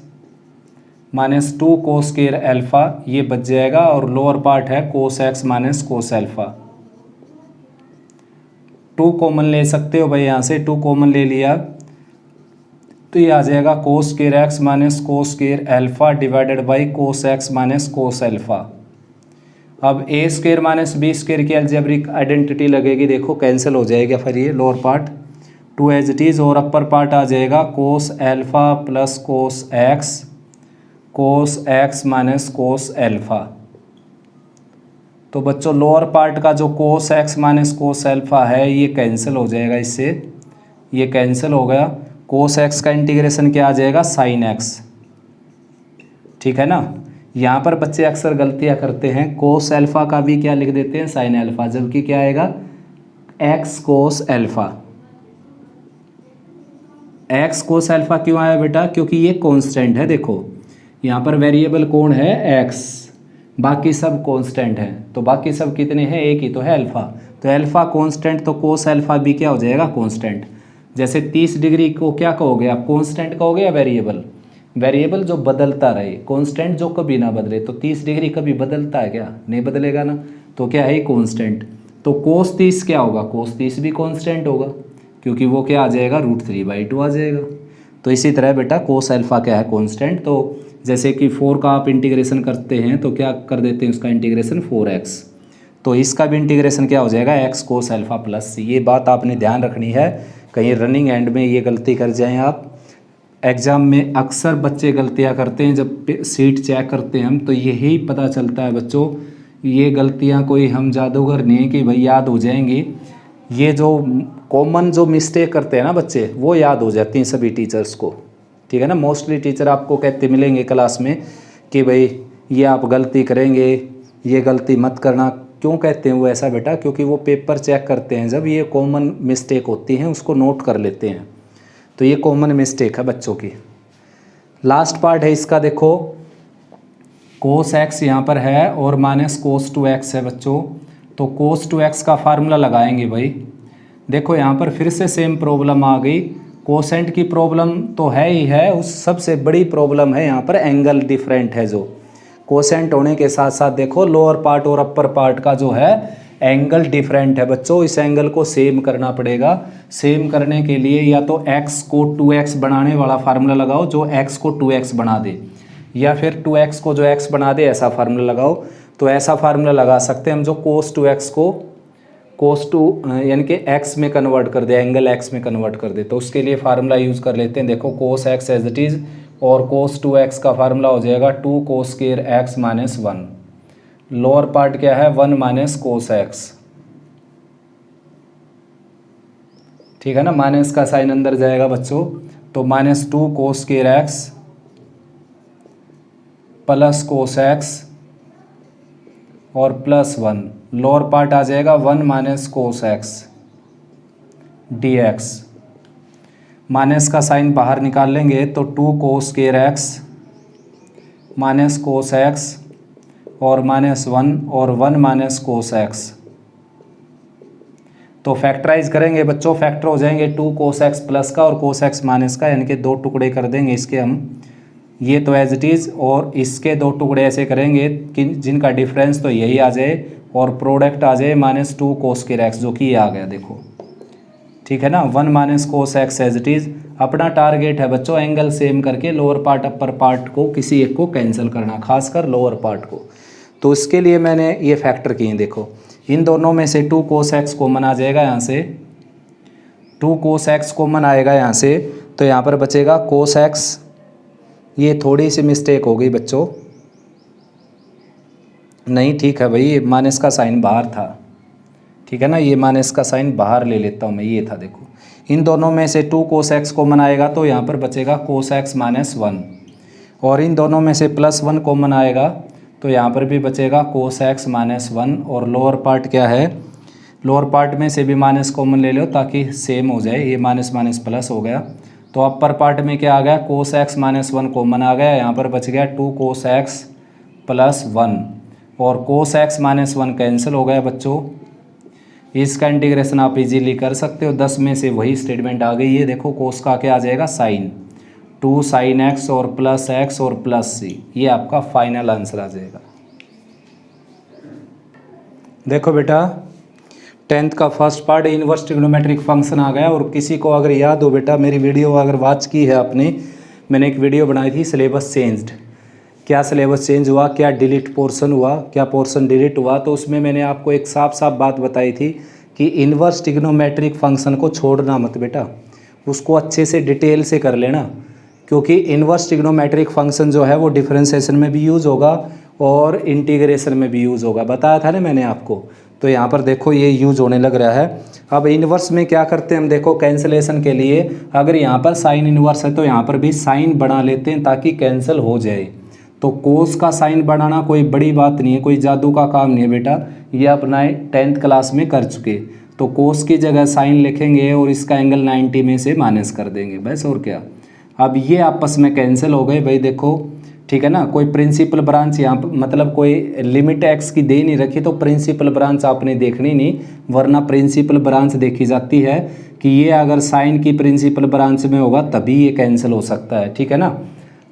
माइनस 2 कोस स्क्वायर अल्फ़ा ये बच जाएगा, और लोअर पार्ट है कोस x minus cos alpha. 2 common ले सकते हो भाई, यहाँ से 2 कॉमन ले लिया तो ये आ जाएगा cos square x minus cos square alpha divided by cos x minus cos alpha. अब A square minus B square की अलजेब्रिक आइडेंटिटी लगेगी, देखो कैंसिल हो जाएगा फिर ये lower part 2 as it is, और अपर पार्ट आ जाएगा cos alpha plus cos x minus cos alpha. तो बच्चों लोअर पार्ट का जो cos x minus cos alpha है ये कैंसिल हो जाएगा, इससे ये कैंसिल हो गया। कोस एक्स का इंटीग्रेशन क्या आ जाएगा, साइन एक्स, ठीक है ना। यहाँ पर बच्चे अक्सर गलतियाँ करते हैं, कोस अल्फ़ा का भी क्या लिख देते हैं, साइन अल्फ़ा, जबकि क्या आएगा x cos alpha. X cos alpha क्यों आया बेटा, क्योंकि ये कांस्टेंट है। देखो यहाँ पर वेरिएबल कौन है, एक्स, बाकी सब कांस्टेंट हैं। तो बाकी सब कितने हैं, एक ही तो है अल्फ़ा, तो अल्फ़ा कांस्टेंट, तो कोस अल्फ़ा भी क्या हो जाएगा, कांस्टेंट। जैसे 30 डिग्री को क्या कहोगे आप, कांस्टेंट कहोगे या वेरिएबल, वेरिएबल जो बदलता रहे, कांस्टेंट जो कभी ना बदले। तो 30 डिग्री कभी बदलता है क्या, नहीं बदलेगा ना, तो क्या है कांस्टेंट। तो कोस 30 क्या होगा, कोस 30 भी कांस्टेंट होगा, क्योंकि वो क्या आ जाएगा, √3/2 आ जाएगा। तो इसी तरह बेटा कोस अल्फ़ा क्या है, कांस्टेंट। तो जैसे कि 4 का आप इंटीग्रेशन करते हैं तो क्या कर देते हैं, उसका इंटीग्रेशन 4x, तो इसका भी इंटीग्रेशन क्या हो जाएगा, एक्स कोस अल्फ़ा प्लस। ये बात आपने ध्यान रखनी है, कहीं रनिंग एंड में ये गलती कर जाएं आप। एग्ज़ाम में अक्सर बच्चे गलतियां करते हैं, जब सीट चेक करते हैं हम तो यही पता चलता है बच्चों, ये गलतियां कोई हम जादूगर नहीं है कि भाई याद हो जाएंगी। ये जो कॉमन जो मिस्टेक करते हैं ना बच्चे, वो याद हो जाती हैं सभी टीचर्स को, ठीक है ना। मोस्टली टीचर आपको कहते मिलेंगे क्लास में कि भाई ये आप गलती करेंगे, ये गलती मत करना। क्यों कहते हैं वो ऐसा बेटा, क्योंकि वो पेपर चेक करते हैं, जब ये कॉमन मिस्टेक होती हैं उसको नोट कर लेते हैं। तो ये कॉमन मिस्टेक है बच्चों की। लास्ट पार्ट है इसका, देखो कोस एक्स यहाँ पर है और माइनस कोस 2x है बच्चों। तो कोस 2x का फार्मूला लगाएंगे भाई। देखो यहाँ पर फिर से सेम प्रॉब्लम आ गई, कोसेंट की प्रॉब्लम तो है ही है, उस सबसे बड़ी प्रॉब्लम है यहाँ पर एंगल डिफरेंट है। जो कोसेंट होने के साथ साथ देखो लोअर पार्ट और अपर पार्ट का जो है एंगल डिफरेंट है बच्चों, इस एंगल को सेम करना पड़ेगा। सेम करने के लिए या तो x को 2x बनाने वाला फार्मूला लगाओ जो x को 2x बना दे, या फिर 2x को जो x बना दे, ऐसा फार्मूला लगाओ। तो ऐसा फार्मूला लगा सकते हैं हम जो cos 2x को cos 2 यानी कि x में कन्वर्ट कर दे, एंगल x में कन्वर्ट कर दे। तो उसके लिए फार्मूला यूज़ कर लेते हैं। देखो cos x as it is, और cos 2x का फार्मूला हो जाएगा 2 cos square x minus 1। Lower part क्या है, 1 माइनस कोस एक्स, ठीक है ना। माइनस का साइन अंदर जाएगा बच्चों, तो माइनस 2 कोस square x plus cos x और प्लस 1। लोअर पार्ट आ जाएगा 1 minus cos x dx। Minus का साइन बाहर निकाल लेंगे तो 2 कोस square x minus cos x और माइनस 1 और 1 माइनस कोस एक्स। तो फैक्टराइज करेंगे बच्चों, फैक्टर हो जाएंगे 2 कोस एक्स प्लस का और कोस एक्स माइनस का, यानी कि 2 टुकड़े कर देंगे इसके हम, ये तो एज इट इज़, और इसके 2 टुकड़े ऐसे करेंगे कि जिनका डिफरेंस तो यही आ जाए और प्रोडक्ट आ जाए माइनस 2 कोस स्क्वायर एक्स, जो कि ये आ गया देखो, ठीक है ना। 1 minus cos x as it is. अपना टारगेट है बच्चों एंगल सेम करके लोअर पार्ट अपर पार्ट को किसी एक को कैंसिल करना, खासकर लोअर पार्ट को। तो इसके लिए मैंने ये फैक्टर किए हैं। देखो इन दोनों में से 2 कोस एक्स कॉमन आ जाएगा यहाँ से, 2 कोस एक्स कॉमन आएगा यहाँ से, तो यहाँ पर बचेगा कोस एक्स। ये थोड़ी सी मिस्टेक हो गई बच्चों, नहीं ठीक है भाई, ये माइनस का साइन बाहर था, ठीक है ना, ये माइनस का साइन बाहर ले लेता हूँ मैं, ये था। देखो इन दोनों में से 2 कोस एक्स कॉमन आएगा तो यहाँ पर बचेगा कोस एक्स माइनस 1, और इन दोनों में से प्लस 1 कॉमन आएगा तो यहाँ पर भी बचेगा कोस एक्स माइनस 1। और लोअर पार्ट क्या है, लोअर पार्ट में से भी माइनस कॉमन ले लो ताकि सेम हो जाए, ये माइनस माइनस प्लस हो गया। तो अपर पार्ट में क्या आ गया, कोस एक्स माइनस 1 कॉमन आ गया, यहाँ पर बच गया 2 कोस एक्स प्लस 1, और कोस एक्स माइनस 1 कैंसिल हो गया बच्चों। इसका इंटीग्रेशन आप इजीली कर सकते हो, 10 में से वही स्टेटमेंट आ गई है। देखो कोस का क्या आ जाएगा, साइन 2 साइन एक्स और प्लस एक्स और प्लस सी। ये आपका फाइनल आंसर आ जाएगा। देखो बेटा 10th का first part inverse trigonometric function आ गया। और किसी को अगर याद हो बेटा, मेरी वीडियो अगर वॉच की है आपने, मैंने एक वीडियो बनाई थी सिलेबस चेंज्ड, क्या सिलेबस चेंज हुआ, क्या डिलीट पोर्शन हुआ, क्या पोर्शन डिलीट हुआ। तो उसमें मैंने आपको एक साफ साफ बात बताई थी कि इनवर्स ट्रिग्नोमेट्रिक फंक्शन को छोड़ना मत बेटा, उसको अच्छे से डिटेल से कर लेना, क्योंकि इनवर्स ट्रिग्नोमेट्रिक फंक्शन जो है वो डिफरेंशिएशन में भी यूज़ होगा और इंटीग्रेशन में भी यूज़ होगा, बताया था ना मैंने आपको। तो यहाँ पर देखो ये यूज़ होने लग रहा है। अब इनवर्स में क्या करते हैं हम, देखो कैंसिलेशन के लिए अगर यहाँ पर साइन इनवर्स है तो यहाँ पर भी साइन बना लेते हैं ताकि कैंसिल हो जाए। तो कोस का साइन बनाना कोई बड़ी बात नहीं है, कोई जादू का काम नहीं है बेटा, ये अपना 10th क्लास में कर चुके। तो कोस की जगह साइन लिखेंगे और इसका एंगल 90 में से माइनस कर देंगे, बस और क्या। अब ये आपस में कैंसिल हो गए भाई, देखो ठीक है ना। कोई प्रिंसिपल ब्रांच यहाँ पर मतलब कोई लिमिट एक्स की दे नहीं रखी, तो प्रिंसिपल ब्रांच आपने देखनी नहीं, वरना प्रिंसिपल ब्रांच देखी जाती है कि ये अगर साइन की प्रिंसिपल ब्रांच में होगा तभी ये कैंसिल हो सकता है, ठीक है ना।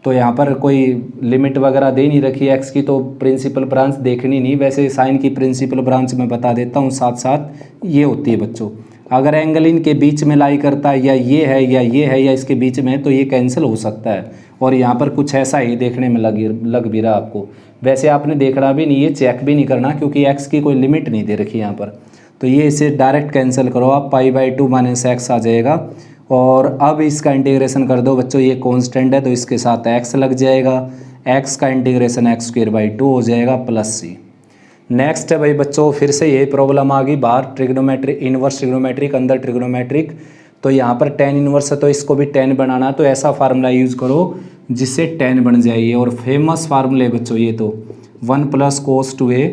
तो यहाँ पर कोई लिमिट वगैरह दे नहीं रखी एक्स की, तो प्रिंसिपल ब्रांच देखनी नहीं। वैसे साइन की प्रिंसिपल ब्रांच में बता देता हूँ साथ साथ, ये होती है बच्चों, अगर एंगल इनके बीच में लाई करता है या ये है या ये है या इसके बीच में है तो ये कैंसिल हो सकता है। और यहाँ पर कुछ ऐसा ही देखने में लग भी रहा आपको। वैसे आपने देखना भी नहीं, ये चेक भी नहीं करना, क्योंकि एक्स की कोई लिमिट नहीं दे रखी यहाँ पर। तो ये इसे डायरेक्ट कैंसिल करो आप, π/2 माइनस एक्स आ जाएगा। और अब इसका इंटीग्रेशन कर दो बच्चों, ये कांस्टेंट है तो इसके साथ x लग जाएगा, x का इंटीग्रेशन x²/2 हो जाएगा प्लस सी। नेक्स्ट है भाई बच्चों, फिर से यही प्रॉब्लम आ गई बाहर, ट्रिग्नोमेट्रिक इनवर्स ट्रिग्नोमेट्रिक अंदर ट्रिग्नोमेट्रिक। तो यहाँ पर tan इनवर्स है तो इसको भी tan बनाना, तो ऐसा फार्मूला यूज़ करो जिससे tan बन जाइए। और फेमस फार्मूले बच्चों ये तो 1 + cos 2a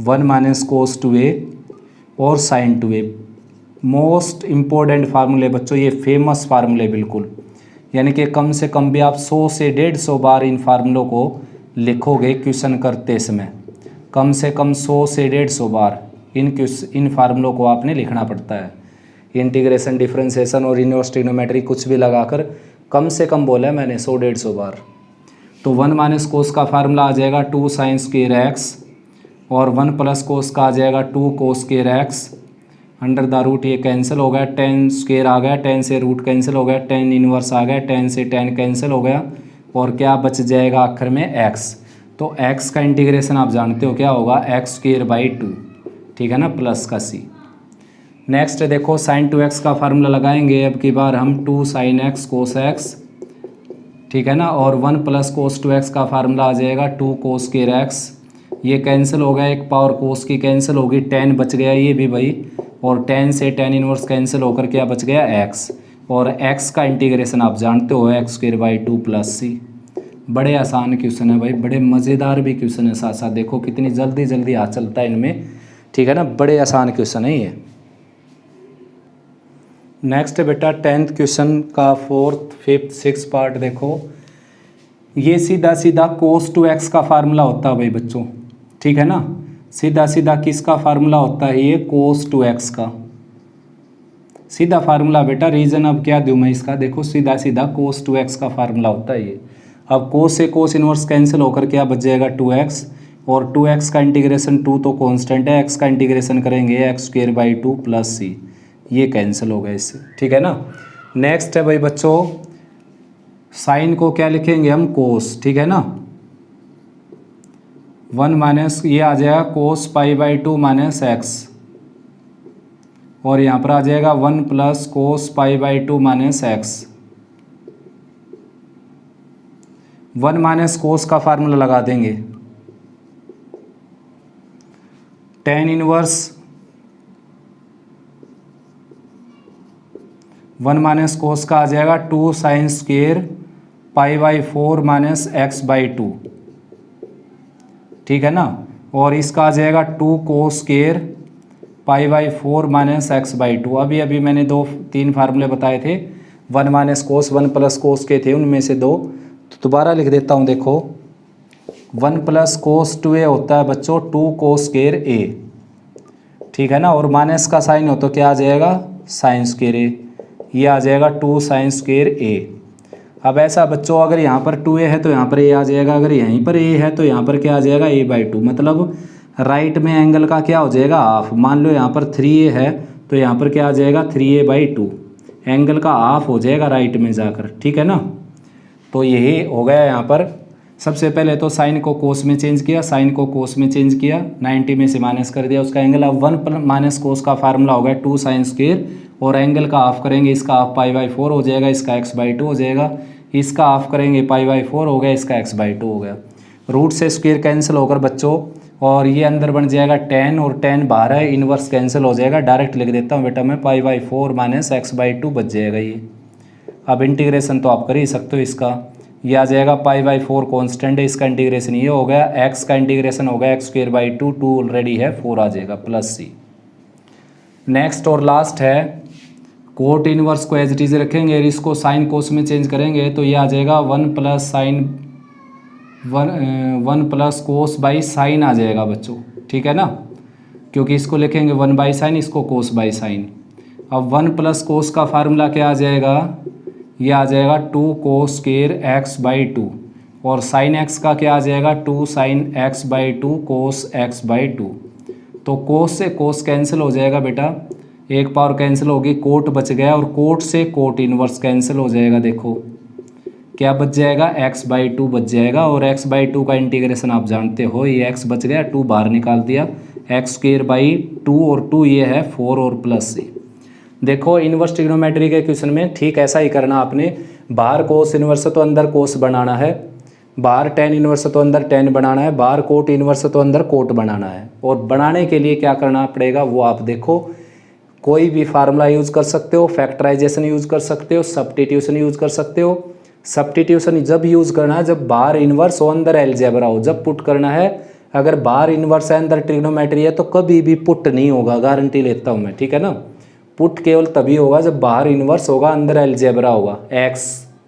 1 - cos 2a और sin 2a, मोस्ट इम्पोर्टेंट फार्मूले बच्चों, ये फेमस फार्मूले बिल्कुल। यानी कि कम से कम भी आप 100 से 150 बार इन फार्मूलों को लिखोगे क्वेश्चन करते समय, कम से कम 100 से 150 बार इन फार्मूलों को आपने लिखना पड़ता है। इंटीग्रेशन, डिफरेंशिएशन और इनवर्स ट्रिग्नोमेट्रिक कुछ भी लगाकर कम से कम बोला है मैंने 100-150 बार। तो 1 - cos का फार्मूला आ जाएगा 2 sin² x और 1 + cos का आ जाएगा 2 cos² x। Under the root ये कैंसिल हो गया, tan² आ गया, tan से रूट कैंसिल हो गया, tan इनवर्स आ गया, tan से tan कैंसिल हो गया, और क्या बच जाएगा आखिर में x। तो x का इंटीग्रेशन आप जानते हो क्या होगा, x²/2, ठीक है ना, प्लस का c। नेक्स्ट देखो sin 2x का फार्मूला लगाएंगे अब की बार हम, 2 sin x cos x, ठीक है ना। और 1 + cos 2x का फार्मूला आ जाएगा 2 cos² x। ये कैंसिल हो गया, एक पावर cos की कैंसिल होगी, tan बच गया ये भी भाई, और tan से tan इनवर्स कैंसिल होकर क्या बच गया x। और x का इंटीग्रेशन आप जानते हो x²/2 प्लस c। बड़े आसान क्वेश्चन है भाई, बड़े मज़ेदार भी क्वेश्चन है साथ साथ, देखो कितनी जल्दी जल्दी हाथ चलता है इनमें, ठीक है ना, बड़े आसान क्वेश्चन है ये। नेक्स्ट बेटा 10th क्वेश्चन का 4th, 5th, 6th पार्ट देखो। ये सीधा सीधा cos 2x का फार्मूला होता है भाई बच्चों, ठीक है ना। सीधा सीधा किसका फार्मूला होता है, ये cos 2x का सीधा फार्मूला बेटा। रीज़न अब क्या दूँ मैं इसका, देखो सीधा सीधा cos 2x का फार्मूला होता है ये। अब cos से cos इनवर्स कैंसिल होकर क्या बच जाएगा 2x, और 2x का इंटीग्रेशन 2 तो कांस्टेंट है, x का इंटीग्रेशन करेंगे x²/2 प्लस c, ये कैंसिल हो गया इससे, ठीक है ना। नेक्स्ट है भाई बच्चों, साइन को क्या लिखेंगे हम, कोस, ठीक है ना। 1 - ये आ जाएगा cos π/2 माइनस x, और यहाँ पर आ जाएगा 1 + cos π/2 माइनस x। 1 - cos का फार्मूला लगा देंगे, tan इनवर्स 1 - cos का आ जाएगा 2 sin² π/4 माइनस x/2, ठीक है ना। और इसका आ जाएगा 2 cos² π/4 माइनस x/2। अभी मैंने 2-3 फार्मूले बताए थे, 1 - cos 1 + cos के थे, उनमें से 2 तो दोबारा लिख देता हूँ। देखो 1 + cos 2a होता है बच्चों 2 cos² a, ठीक है ना। और माइनस का साइन हो तो क्या आ जाएगा sin²a, ये आ जाएगा 2 sin² a। अब ऐसा बच्चों, अगर यहाँ पर 2a है तो यहाँ पर a आ जाएगा, अगर यहीं पर a है तो यहाँ पर क्या आ जाएगा a/2, मतलब राइट में एंगल का क्या हो जाएगा हाफ। मान लो यहाँ पर 3a है तो यहाँ पर क्या आ जाएगा 3a/2, एंगल का हाफ हो जाएगा राइट में जाकर, ठीक है ना। तो यही हो गया यहाँ पर। सबसे पहले तो साइन को कोस में चेंज किया, साइन को कोस में चेंज किया, 90 में से माइनस कर दिया उसका एंगल। अब 1 माइनस कोस का फार्मूला हो गया 2 sin स्क्वायर, और एंगल का हाफ करेंगे, इसका हाफ π/4 हो जाएगा, इसका x/2 हो जाएगा, इसका हाफ करेंगे π/4 हो गया, इसका x/2 हो गया। रूट से स्क्वायर कैंसिल होकर बच्चों, और ये अंदर बन जाएगा 10 और 10 बाहर है, इन्वर्स कैंसिल हो जाएगा। डायरेक्ट लिख देता हूँ बेटा मैं, π/4 माइनस x/2 बच जाएगा ये। अब इंटीग्रेशन तो आप कर ही सकते हो इसका, ये आ जाएगा π/4 कॉन्स्टेंट है, इसका इंटीग्रेशन ये हो गया, x का इंटीग्रेशन हो गया x²/2, 2 ऑलरेडी है 4 आ जाएगा प्लस c। नेक्स्ट और लास्ट है कोट इनवर्स को एज इट इज रखेंगे और इसको साइन कोस में चेंज करेंगे तो ये आ जाएगा 1 प्लस कोस बाई साइन आ जाएगा बच्चों, ठीक है ना, क्योंकि इसको लिखेंगे 1 बाई साइन, इसको कोस बाई साइन। अब 1 प्लस कोस का फार्मूला क्या आ जाएगा, ये आ जाएगा 2 कोस स्क्वायर x/2, और साइन x का क्या आ जाएगा 2 sin x/2 कोस x/2। तो कोस से कोस कैंसिल हो जाएगा बेटा, एक पावर कैंसिल होगी, कोट बच गया, और कोट से कोट इनवर्स कैंसिल हो जाएगा। देखो क्या बच जाएगा x/2 बच जाएगा, और x/2 का इंटीग्रेशन आप जानते हो, ये x बच गया, 2 बाहर निकाल दिया, x²/2 और 2 ये है 4 और प्लस c। देखो इनवर्स ट्रिग्नोमेट्री के क्वेश्चन में ठीक ऐसा ही करना आपने, बाहर कोस इनवर्स तो अंदर कोस बनाना है, बाहर tan इनवर्स तो अंदर tan बनाना है, बाहर कोट इनवर्स तो अंदर कोट बनाना है। और बनाने के लिए क्या करना पड़ेगा वो आप देखो, कोई भी फार्मूला यूज़ कर सकते हो, फैक्टराइजेशन यूज़ कर सकते हो, सब्स्टिट्यूशन यूज़ कर सकते हो। सब्स्टिट्यूशन जब यूज़ करना है जब बाहर इन्वर्स हो अंदर अलजेब्रा हो, जब पुट करना है अगर बाहर इन्वर्स है अंदर ट्रिग्नोमेट्री है तो कभी भी पुट नहीं होगा, गारंटी लेता हूँ मैं, ठीक है ना। पुट केवल तभी होगा जब बाहर इन्वर्स होगा अंदर अलजेब्रा होगा, एक्स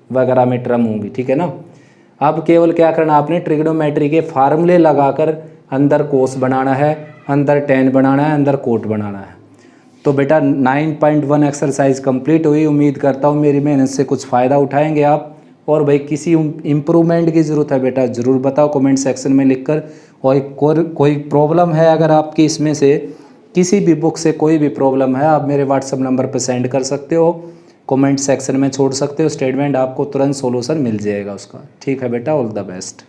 वगैरह में टर्म होंगी, ठीक है ना। अब केवल क्या करना आपने, ट्रिग्नोमेट्री के फार्मूले लगाकर अंदर कोस बनाना है, अंदर tan बनाना है, अंदर कोट बनाना है। तो बेटा 9.1 एक्सरसाइज कंप्लीट हुई। उम्मीद करता हूँ मेरी मेहनत से कुछ फ़ायदा उठाएंगे आप। और भाई किसी इम्प्रूवमेंट की ज़रूरत है बेटा ज़रूर बताओ कमेंट सेक्शन में लिखकर। और कोई प्रॉब्लम है अगर आपकी इसमें से किसी भी बुक से कोई भी प्रॉब्लम है आप मेरे व्हाट्सएप नंबर पर सेंड कर सकते हो, कमेंट सेक्शन में छोड़ सकते हो स्टेटमेंट, आपको तुरंत सोल्यूशन मिल जाएगा उसका। ठीक है बेटा, ऑल द बेस्ट।